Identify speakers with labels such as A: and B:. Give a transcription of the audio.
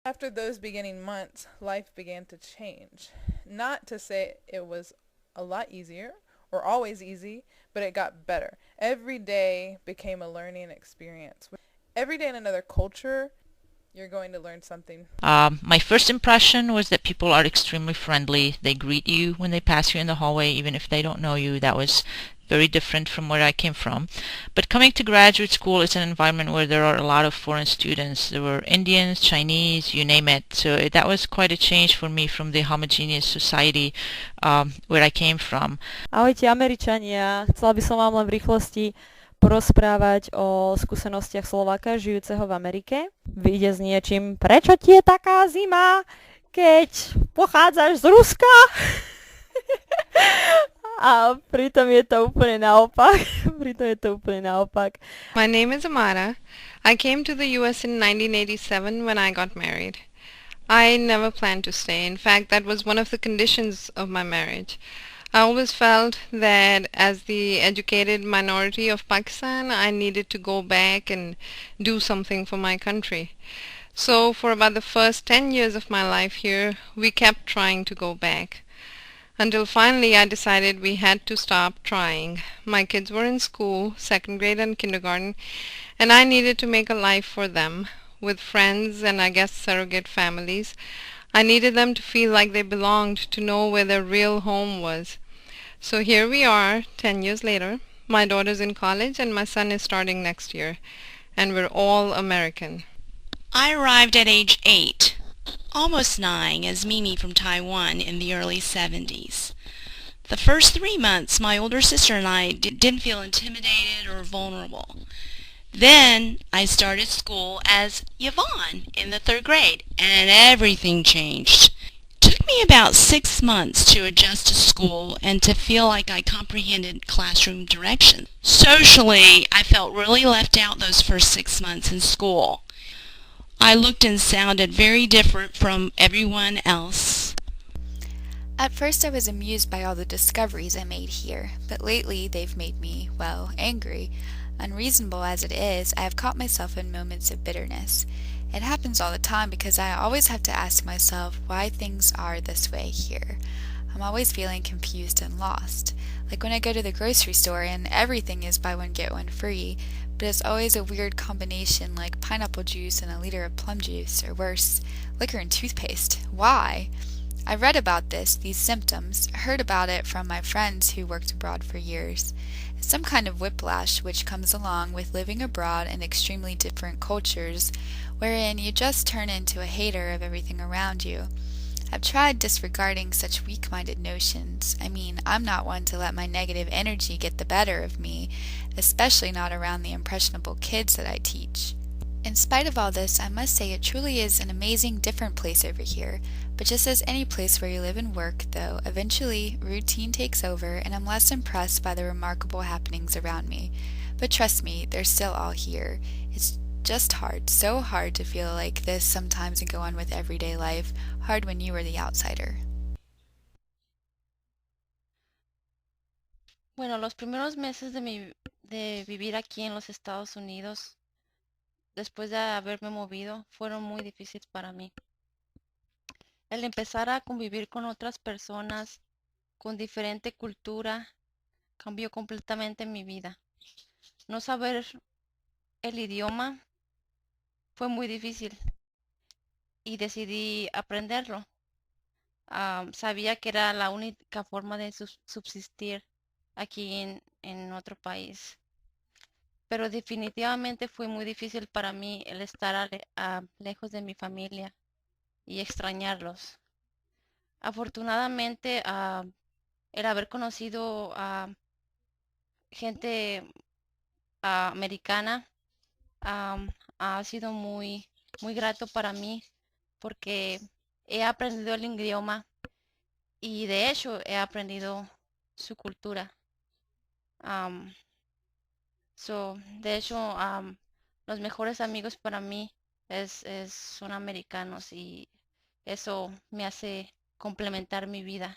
A: After those beginning months, life began to change. Not to say it was a lot easier or always easy, but it got better. Every day became a learning experience. Every day in another culture, you're going to learn something.
B: My first impression was that people are extremely friendly. They greet you when they pass you in the hallway, even if they don't know you. That was very different from where I came from. But coming to graduate school is an environment where there are a lot of foreign students. There were Indians, Chinese, you name it. So that was quite a change for me from the homogeneous society where I came from.
C: Ahojte Američania, chcela by som vám len v rýchlosti porozprávať o skúsenostiach Slováka žijúceho v Amerike. Vyjde s niečím, prečo ti je taká zima, keď pochádzaš z Ruska? A pritom je to úplne naopak.
D: My name is Amara. I came to the US in 1987 when I got married. I never planned to stay. In fact, that was one of the conditions of my marriage. I always felt that as the educated minority of Pakistan, I needed to go back and do something for my country. So for about the first 10 years of my life here, we kept trying to go back. Until finally I decided we had to stop trying. My kids were in school, second grade and kindergarten, and I needed to make a life for them, with friends and I guess surrogate families. I needed them to feel like they belonged, to know where their real home was. So here we are, 10 years later. My daughter's in college and my son is starting next year. And we're all American.
E: I arrived at age 8, almost 9, as Mimi from Taiwan in the early 70s. The first 3 months, my older sister and I didn't feel intimidated or vulnerable. Then I started school as Yvonne in the 3rd grade, and everything changed. Took me about 6 months to adjust to school and to feel like I comprehended classroom direction. Socially, I felt really left out those first 6 months in school. I looked and sounded very different from everyone else.
F: At first I was amused by all the discoveries I made here, but lately they've made me, well, angry. Unreasonable as it is, I have caught myself in moments of bitterness. It happens all the time because I always have to ask myself why things are this way here. I'm always feeling confused and lost. Like when I go to the grocery store and everything is buy one get one free, but it's always a weird combination like pineapple juice and a liter of plum juice, or worse, liquor and toothpaste. Why? I read about these symptoms, heard about it from my friends who worked abroad for years. It's some kind of whiplash which comes along with living abroad in extremely different cultures, wherein you just turn into a hater of everything around you. I've tried disregarding such weak-minded notions. I mean, I'm not one to let my negative energy get the better of me, especially not around the impressionable kids that I teach. In spite of all this, I must say it truly is an amazing different place over here. But just as any place where you live and work, though, eventually routine takes over and I'm less impressed by the remarkable happenings around me. But trust me, they're still all here. It's just hard, so hard to feel like this sometimes and go on with everyday life, hard when you are the outsider.
G: Bueno, los primeros meses de vivir aquí en los Estados Unidos, después de haberme movido, fueron muy difíciles para mí. El empezar a convivir con otras personas con diferente cultura cambió completamente mi vida. No saber el idioma fue muy difícil y decidí aprenderlo. Sabía que era la única forma de subsistir aquí en otro país. Pero definitivamente fue muy difícil para mí el estar lejos de mi familia y extrañarlos. Afortunadamente, el haber conocido a gente americana ha sido muy, muy grato para mí porque he aprendido el idioma y de hecho he aprendido su cultura. De hecho, los mejores amigos para mí son americanos y eso me hace complementar mi vida.